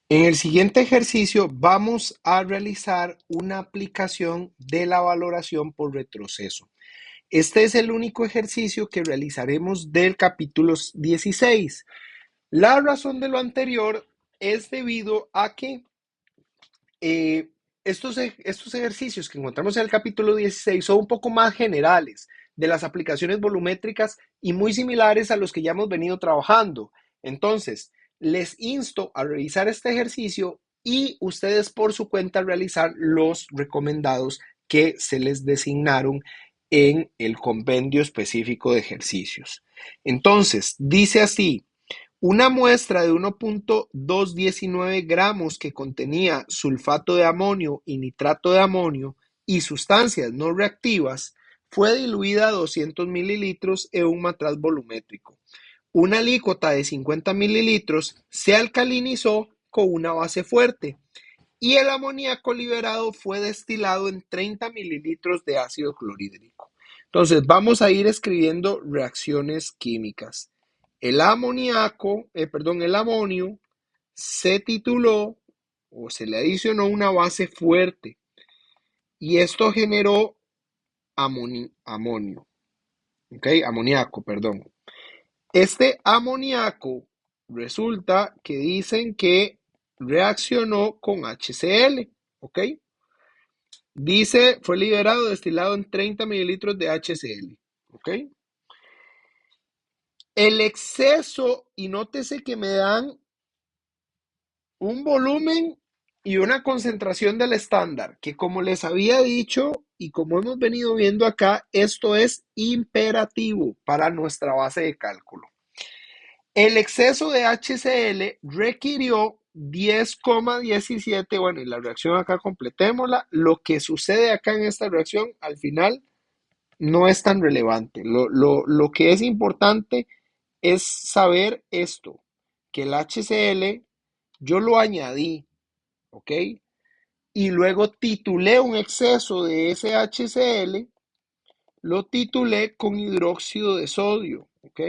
En el siguiente ejercicio vamos a realizar una aplicación de la valoración por retroceso. Este es el único ejercicio que realizaremos del capítulo 16. La razón de lo anterior es debido a que eh, estos ejercicios que encontramos en el capítulo 16 son un poco más generales de las aplicaciones volumétricas y muy similares a los que ya hemos venido trabajando. Entonces, les insto a revisar este ejercicio y ustedes por su cuenta realizar los recomendados que se les designaron en el compendio específico de ejercicios. Entonces, dice así: una muestra de 1,219 gramos que contenía sulfato de amonio y nitrato de amonio y sustancias no reactivas fue diluida a 200 mililitros en un matraz volumétrico. Una alícuota de 50 mililitros se alcalinizó con una base fuerte y el amoníaco liberado fue destilado en 30 mililitros de ácido clorhídrico. Entonces vamos a ir escribiendo reacciones químicas. El amoníaco, el amonio se tituló o se le adicionó una base fuerte y esto generó amonio, ¿ok? Amoníaco, perdón. Este amoníaco resulta que dicen que reaccionó con HCl, ¿ok? Dice, fue liberado destilado en 30 mililitros de HCl, ¿ok? El exceso, y nótese que me dan un volumen y una concentración del estándar, que como les había dicho y como hemos venido viendo acá, esto es imperativo para nuestra base de cálculo. El exceso de HCl requirió 10,17, bueno, y la reacción acá completémosla. Lo que sucede acá en esta reacción al final no es tan relevante. Lo que es importante es saber esto, que el HCl yo lo añadí, ¿ok? Y luego titulé un exceso de ese HCl, lo titulé con hidróxido de sodio, ¿ok?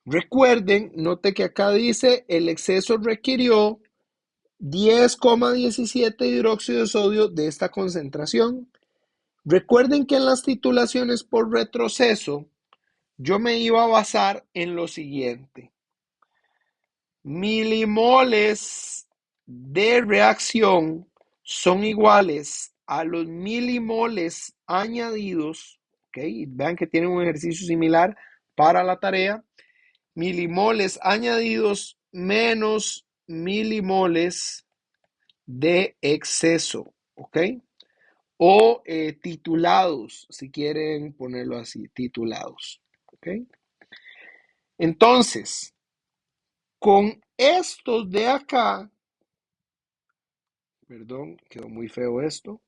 Recuerden, note que acá dice el exceso requirió 10,17 hidróxido de sodio de esta concentración. Recuerden que en las titulaciones por retroceso yo me iba a basar en lo siguiente: milimoles de reacción son iguales a los milimoles añadidos, ¿ok? Vean que tienen un ejercicio similar para la tarea. Milimoles añadidos menos milimoles de exceso, ¿ok? O titulados, si quieren ponerlo así, titulados, ¿ok? Entonces, con estos de acá, perdón, quedó muy feo esto.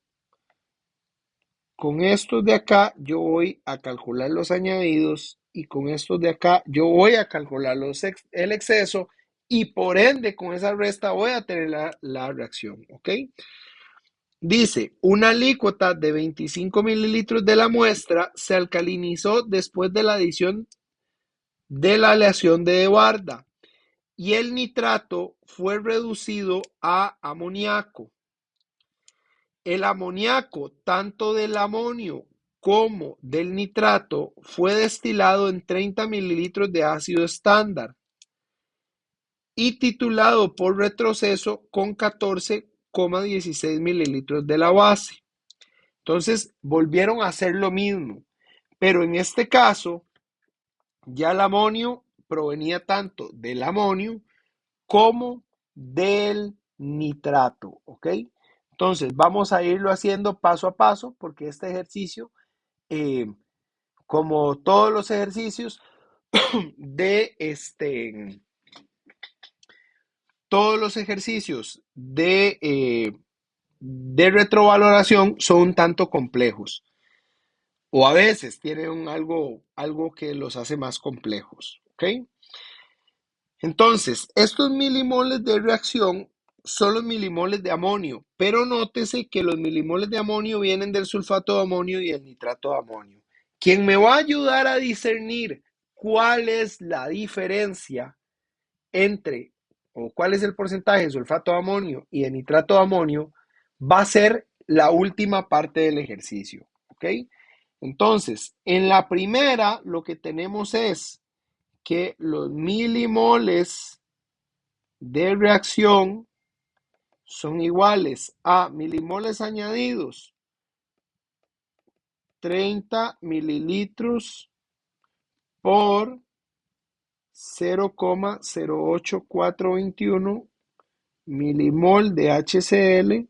Con estos de acá yo voy a calcular los añadidos y con estos de acá yo voy a calcular el exceso y por ende con esa resta voy a tener la reacción, ¿ok? Dice, una alícuota de 25 mililitros de la muestra se alcalinizó después de la adición de la aleación de Barda y el nitrato fue reducido a amoníaco. El amoníaco, tanto del amonio como del nitrato, fue destilado en 30 mililitros de ácido estándar y titulado por retroceso con 14,16 mililitros de la base. Entonces volvieron a hacer lo mismo, pero en este caso ya el amonio provenía tanto del amonio como del nitrato, ¿ok? Entonces vamos a irlo haciendo paso a paso porque este ejercicio, eh, como todos los ejercicios de todos los ejercicios de retrovaloración son un tanto complejos o a veces tienen algo que los hace más complejos, ¿ok? Entonces, estos milimoles de reacción son los milimoles de amonio, pero nótese que los milimoles de amonio vienen del sulfato de amonio y el nitrato de amonio. Quien me va a ayudar a discernir cuál es la diferencia entre, o cuál es el porcentaje de sulfato de amonio y de nitrato de amonio, va a ser la última parte del ejercicio, ¿ok? Entonces, en la primera, lo que tenemos es que los milimoles de reacción son iguales a milimoles añadidos 30 mililitros por 0,08421 milimol de HCl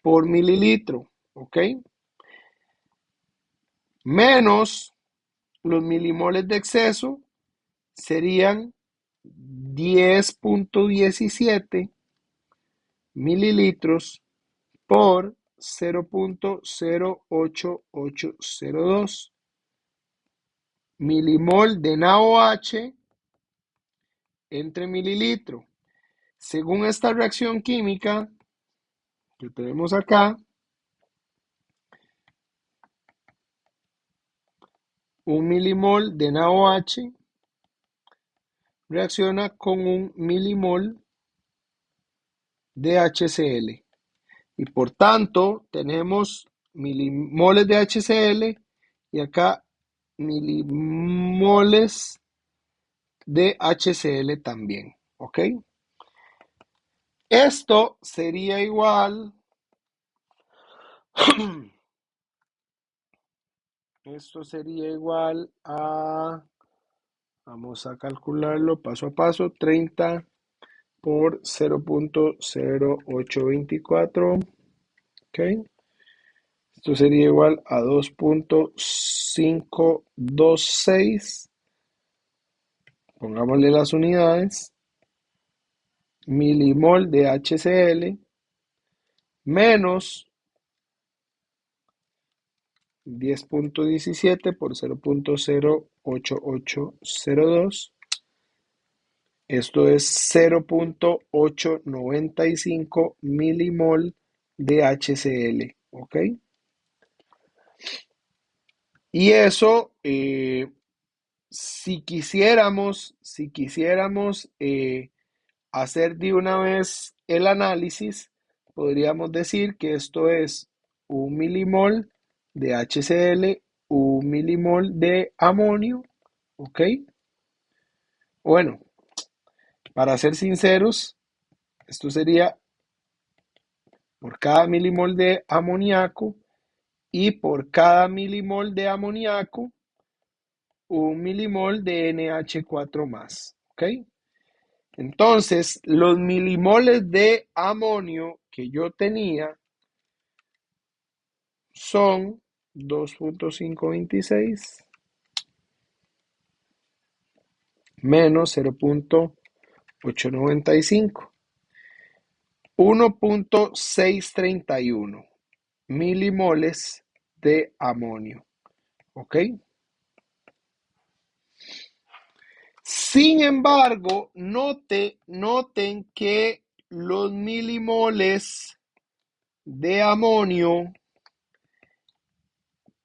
por mililitro, ¿ok? Menos los milimoles de exceso serían 10,17 mililitros por 0,08802 milimol de NaOH entre mililitro. Según esta reacción química que tenemos acá, un milimol de NaOH reacciona con un milimol de HCl. Y por tanto, tenemos milimoles de HCl y acá milimoles de HCl también. ¿Ok? Esto sería igual. Esto sería igual a. Vamos a calcularlo paso a paso. 30 por 0,0824. ¿Ok? Esto sería igual a 2,526. Pongámosle las unidades. Milimol de HCl menos 10,17 por 0,08802. Esto es 0,895 milimol de HCl. ¿Ok? Y eso, si quisiéramos hacer de una vez el análisis, podríamos decir que esto es un milimol de HCl, un milimol de amonio, ¿ok? Bueno, para ser sinceros, esto sería por cada milimol de amoníaco y por cada milimol de amoníaco, un milimol de NH4 más, ¿ok? Entonces, los milimoles de amonio que yo tenía son 2,526 menos 0,895, 1,631 milimoles de amonio. ¿Ok? Sin embargo, noten que los milimoles de amonio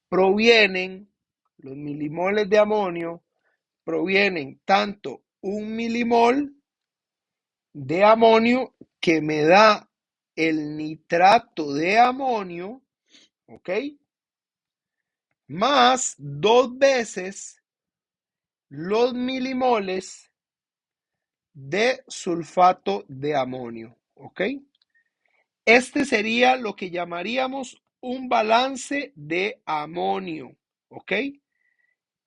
provienen, los milimoles de amonio provienen tanto un milimol de amonio que me da el nitrato de amonio, ¿ok? Más 2 veces los milimoles de sulfato de amonio, ¿ok? Este sería lo que llamaríamos un balance de amonio, ¿ok?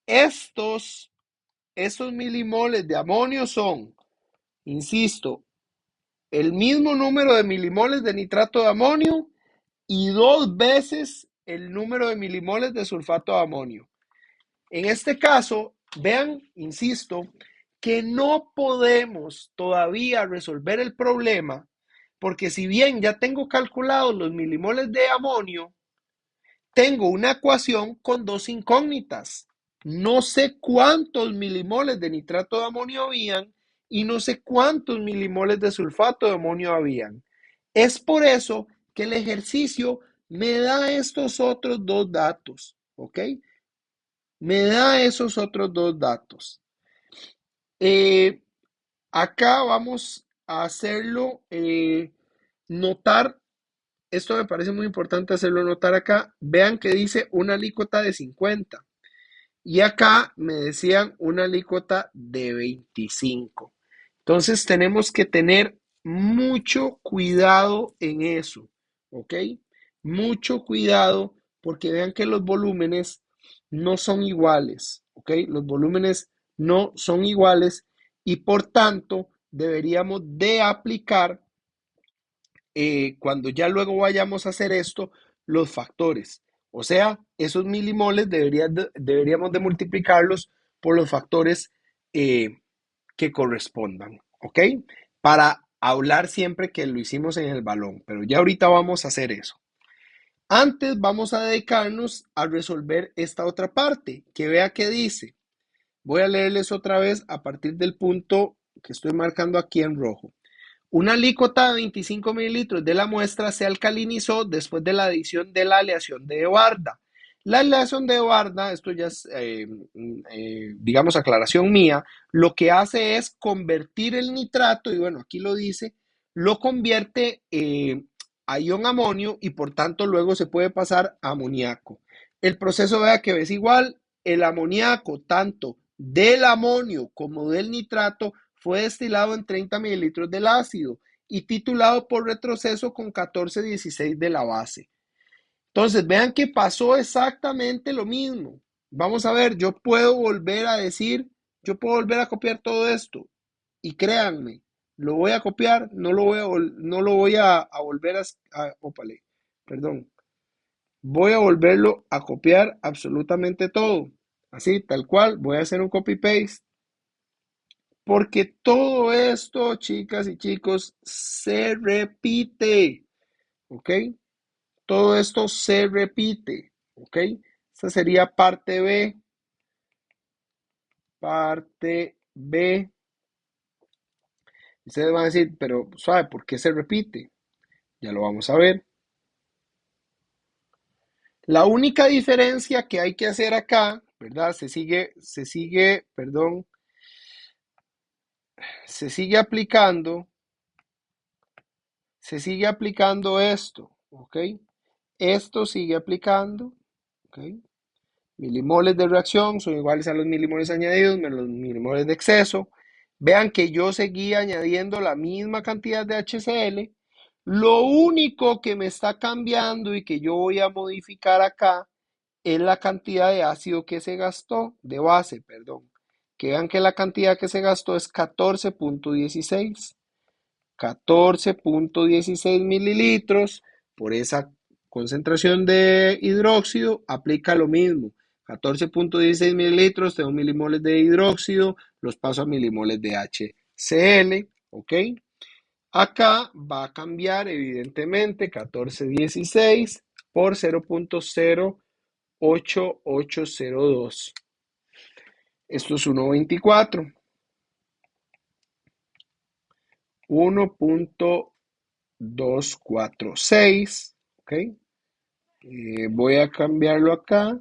Estos milimoles de amonio son, insisto, el mismo número de milimoles de nitrato de amonio y 2 veces el número de milimoles de sulfato de amonio. En este caso, vean, insisto, que no podemos todavía resolver el problema, porque si bien ya tengo calculados los milimoles de amonio, tengo una ecuación con dos incógnitas. No sé cuántos milimoles de nitrato de amonio habían y no sé cuántos milimoles de sulfato de amonio habían. Es por eso que el ejercicio me da estos otros dos datos, ¿ok? Me da esos otros dos datos. Acá vamos a hacerlo notar. Esto me parece muy importante hacerlo notar acá. Vean que dice una alícuota de 50. Y acá me decían una alícuota de 25. Entonces tenemos que tener mucho cuidado en eso, ¿ok? Mucho cuidado porque vean que los volúmenes no son iguales, ¿ok? Los volúmenes no son iguales y por tanto deberíamos de aplicar cuando ya luego vayamos a hacer esto, los factores. O sea, esos milimoles deberíamos de multiplicarlos por los factores eh, que correspondan, ¿ok? Para hablar siempre que lo hicimos en el balón, pero ya ahorita vamos a hacer eso. Antes vamos a dedicarnos a resolver esta otra parte, que vea qué dice. Voy a leerles otra vez a partir del punto que estoy marcando aquí en rojo. Una alícuota de 25 mililitros de la muestra se alcalinizó después de la adición de la aleación de Barda. La aleación de Barda, esto ya es, digamos, aclaración mía, lo que hace es convertir el nitrato, y bueno, aquí lo dice, lo convierte a ion amonio y por tanto luego se puede pasar a amoníaco. El proceso, vea que es igual, el amoníaco, tanto del amonio como del nitrato, fue destilado en 30 mililitros del ácido y titulado por retroceso con 14,16 de la base. Entonces, vean que pasó exactamente lo mismo. Vamos a ver, yo puedo volver a decir, yo puedo volver a copiar todo esto. Y créanme, lo voy a copiar, no lo voy a volver ópale, perdón. Voy a volverlo a copiar absolutamente todo. Así, tal cual, voy a hacer un copy-paste. Porque todo esto, chicas y chicos, se repite, ¿ok? Todo esto se repite, ¿ok? Esta sería parte B. Parte B. Ustedes van a decir, pero, ¿sabe por qué se repite? Ya lo vamos a ver. La única diferencia que hay que hacer acá, ¿verdad? Perdón, se sigue aplicando, esto, ¿ok? Esto sigue aplicando, ¿ok? Milimoles de reacción son iguales a los milimoles añadidos menos los milimoles de exceso. Vean que yo seguí añadiendo la misma cantidad de HCl. Lo único que me está cambiando y que yo voy a modificar acá es la cantidad de ácido que se gastó, de base, perdón. Que vean que la cantidad que se gastó es 14,16. 14,16 mililitros por esa concentración de hidróxido, aplica lo mismo. 14,16 mililitros, tengo milimoles de hidróxido, los paso a milimoles de HCl, ¿ok? Acá va a cambiar evidentemente 14,16 por 0,08802. Esto es 1,24. 1,246, ¿ok? Voy a cambiarlo acá,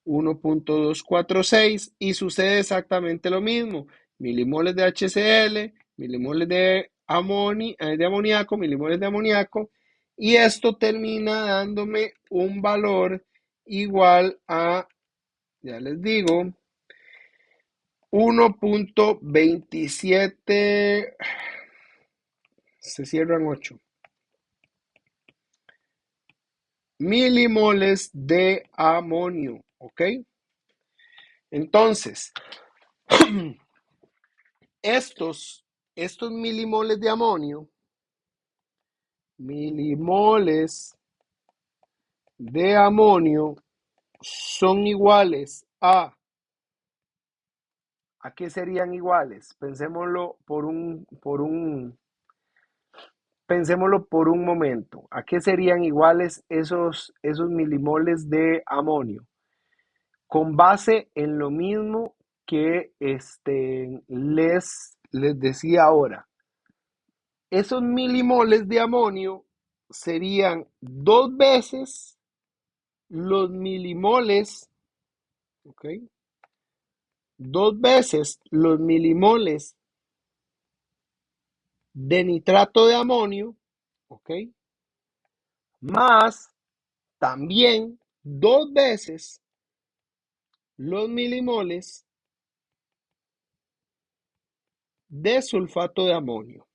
1,246 y sucede exactamente lo mismo. Milimoles de HCl, milimoles de amoníaco, milimoles de amoníaco y esto termina dándome un valor igual a, ya les digo, 1,27, se cierran 8 milimoles de amonio, ¿ok? Entonces, estos milimoles de amonio, milimoles de amonio son iguales ¿a qué serían iguales? Pensémoslo por un momento. ¿A qué serían iguales esos milimoles de amonio? Con base en lo mismo que les decía ahora. Esos milimoles de amonio serían dos veces los milimoles, ¿ok? Dos veces los milimoles de nitrato de amonio, ¿ok? Más también 2 veces los milimoles de sulfato de amonio.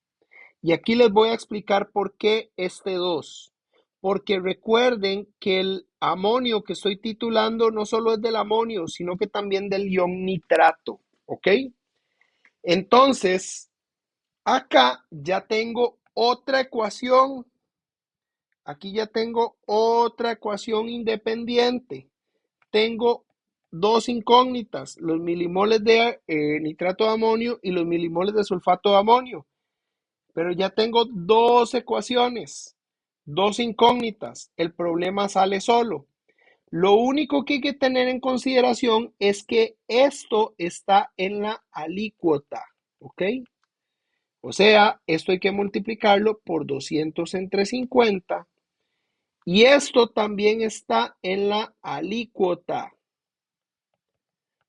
Y aquí les voy a explicar por qué este 2. Porque recuerden que el amonio que estoy titulando no solo es del amonio, sino que también del ion nitrato, ¿ok? Entonces, acá ya tengo otra ecuación. Aquí ya tengo otra ecuación independiente. Tengo dos incógnitas, los milimoles de nitrato de amonio y los milimoles de sulfato de amonio. Pero ya tengo dos ecuaciones, dos incógnitas. El problema sale solo. Lo único que hay que tener en consideración es que esto está en la alícuota, ¿ok? O sea, esto hay que multiplicarlo por 200 entre 50 y esto también está en la alícuota.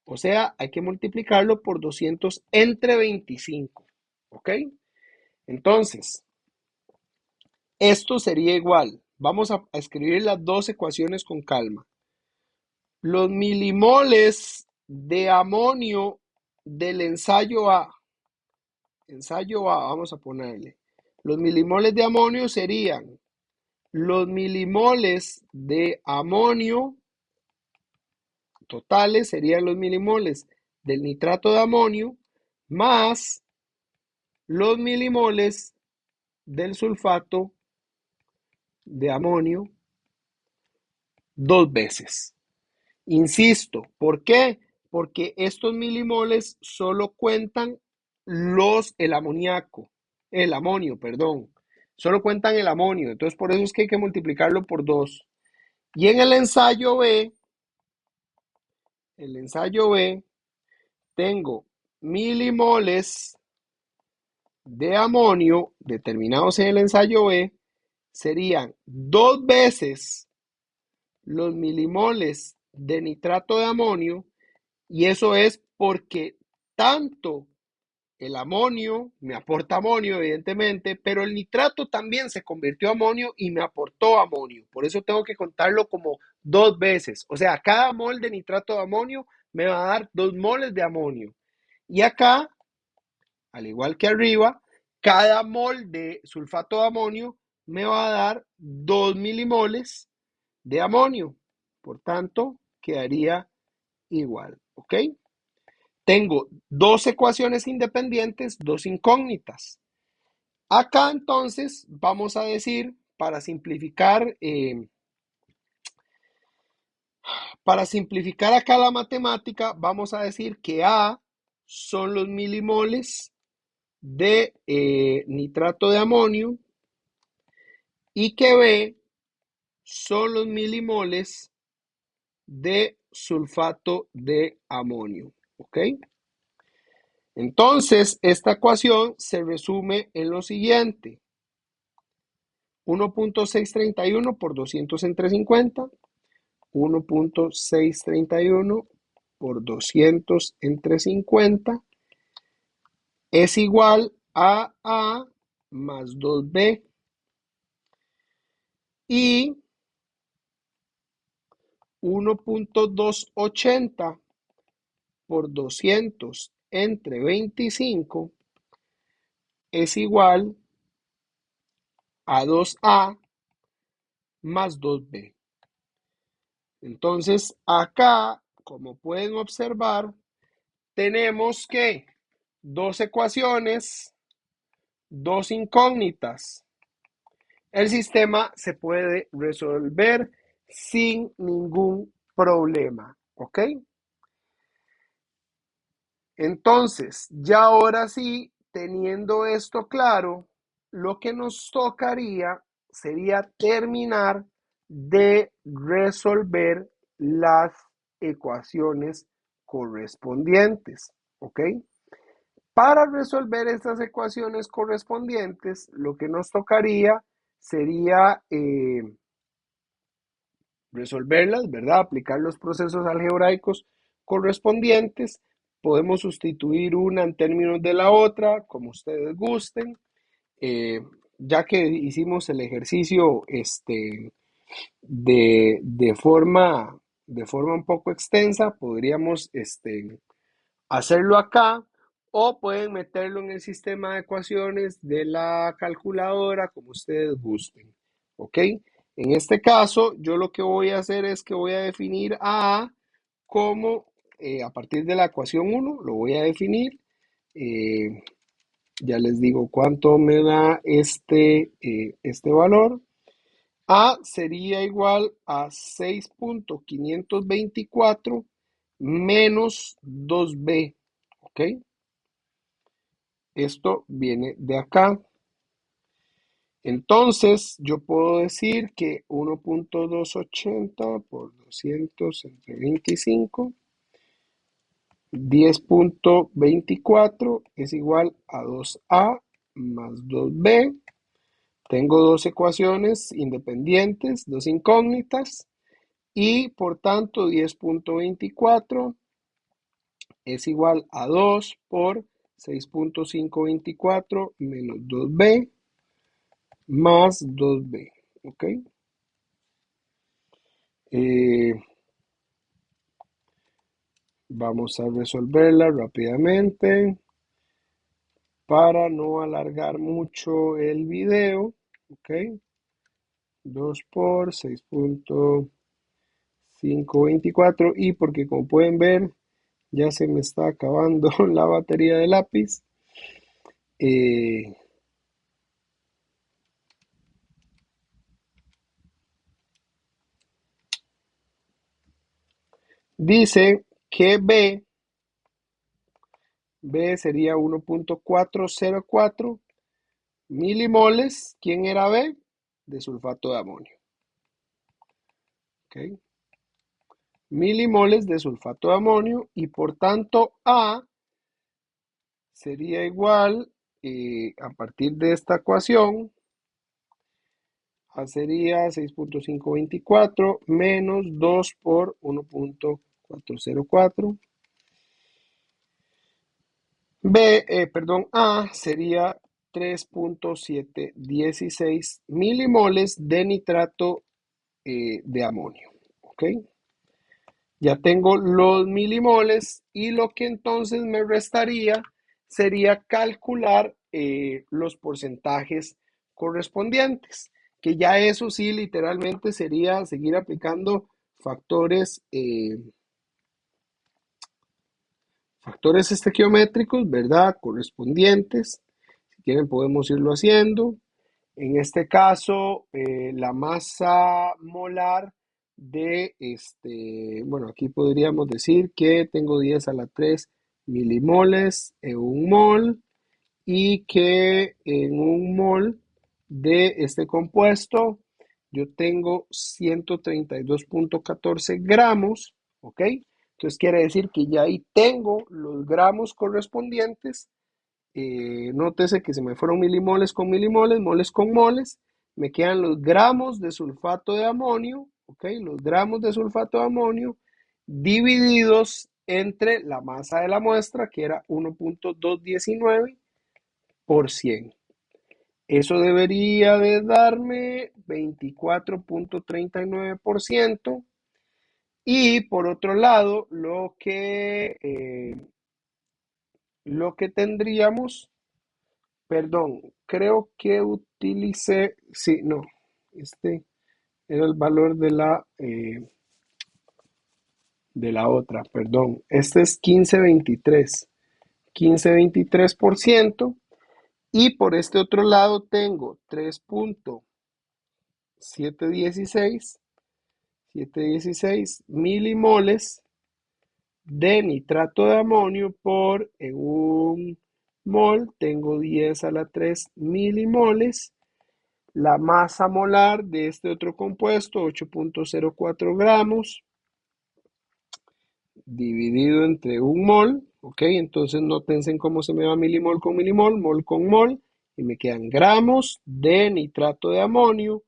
O sea, hay que multiplicarlo por 200 entre 25, ¿ok? Entonces, esto sería igual. Vamos a escribir las dos ecuaciones con calma. Los milimoles de amonio del ensayo A, vamos a ponerle. Los milimoles de amonio serían los milimoles de amonio totales, serían los milimoles del nitrato de amonio más los milimoles del sulfato de amonio 2 veces. Insisto, ¿por qué? Porque estos milimoles solo cuentan el amoníaco, el amonio, perdón. Solo cuentan el amonio, entonces por eso es que hay que multiplicarlo por 2. Y en el ensayo B, tengo milimoles de amonio determinados en el ensayo B, serían 2 veces los milimoles de nitrato de amonio. Y eso es porque tanto el amonio me aporta amonio, evidentemente, pero el nitrato también se convirtió a amonio y me aportó amonio. Por eso tengo que contarlo como 2 veces. O sea, cada mol de nitrato de amonio me va a dar 2 moles de amonio. Y acá, al igual que arriba, cada mol de sulfato de amonio me va a dar 2 milimoles de amonio. Por tanto, quedaría igual. ¿Ok? Tengo dos ecuaciones independientes, dos incógnitas. Acá entonces vamos a decir, para simplificar acá la matemática, vamos a decir que A son los milimoles de nitrato de amonio y que B son los milimoles de sulfato de amonio. ¿Ok? Entonces, esta ecuación se resume en lo siguiente. 1.631 por 200 entre 50, 1.631 por 200 entre 50 es igual a A más 2B y 1.280 por 200 entre 25 es igual a 2A más 2B. Entonces, acá, como pueden observar, tenemos que dos ecuaciones, dos incógnitas. El sistema se puede resolver sin ningún problema, ¿ok? Entonces, ya ahora sí, teniendo esto claro, lo que nos tocaría sería terminar de resolver las ecuaciones correspondientes, ¿ok? Para resolver estas ecuaciones correspondientes, lo que nos tocaría sería resolverlas, ¿verdad? Aplicar los procesos algebraicos correspondientes. Podemos sustituir una en términos de la otra, como ustedes gusten. eh, ya que hicimos el ejercicio de forma un poco extensa, podríamos hacerlo acá o pueden meterlo en el sistema de ecuaciones de la calculadora como ustedes gusten. ¿Ok? En este caso, yo lo que voy a hacer es que voy a definir a como, a partir de la ecuación 1, lo voy a definir. eh, ya les digo cuánto me da este valor. A sería igual a 6.524 menos 2b. ¿Ok? Esto viene de acá. Entonces, yo puedo decir que 1.280 por 200 entre 25, 10.24 es igual a 2a más 2b. Tengo dos ecuaciones independientes, dos incógnitas, y por tanto 10.24 es igual a 2 por 6.524 menos 2b más 2b. ¿Ok? Eh, Vamos a resolverla rápidamente para no alargar mucho el video. ¿Ok? 2 por 6.524 y porque como pueden ver ya se me está acabando la batería de lápiz. Eh, Dice que B sería 1.404 milimoles. ¿Quién era B? De sulfato de amonio. ¿Ok? Milimoles de sulfato de amonio y por tanto A sería igual, a partir de esta ecuación, A sería 6.524 menos 2 por 1.404. A sería 3.716 milimoles de nitrato de amonio. ¿Ok? Ya tengo los milimoles y lo que entonces me restaría sería calcular los porcentajes correspondientes, que ya eso sí literalmente sería seguir aplicando factores, factores estequiométricos, ¿verdad? Correspondientes. Si quieren podemos irlo haciendo. En este caso, la masa molar bueno, aquí podríamos decir que tengo 10 a la 3 milimoles en un mol y que en un mol de este compuesto yo tengo 132.14 gramos, ¿ok? Entonces quiere decir que ya ahí tengo los gramos correspondientes. Nótese que se me fueron milimoles con milimoles, moles con moles. Me quedan los gramos de sulfato de amonio, ¿ok? Los gramos de sulfato de amonio divididos entre la masa de la muestra, que era 1.219 por 100. Eso debería de darme 24.39%. Y por otro lado, lo que tendríamos. Perdón, creo que utilicé, sí, no, este era el valor de la otra, perdón. Este es 15.23%, y por este otro lado tengo 3.716 milimoles de nitrato de amonio por en un mol, tengo 10 a la 3 milimoles. La masa molar de este otro compuesto, 8.04 gramos, dividido entre un mol, ¿ok? Entonces nótense cómo se me va milimol con mol, y me quedan gramos de nitrato de amonio,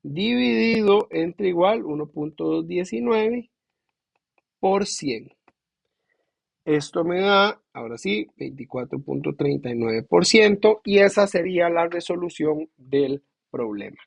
dividido entre igual 1.219 por 100. Esto me da, ahora sí, 24,39% y esa sería la resolución del problema.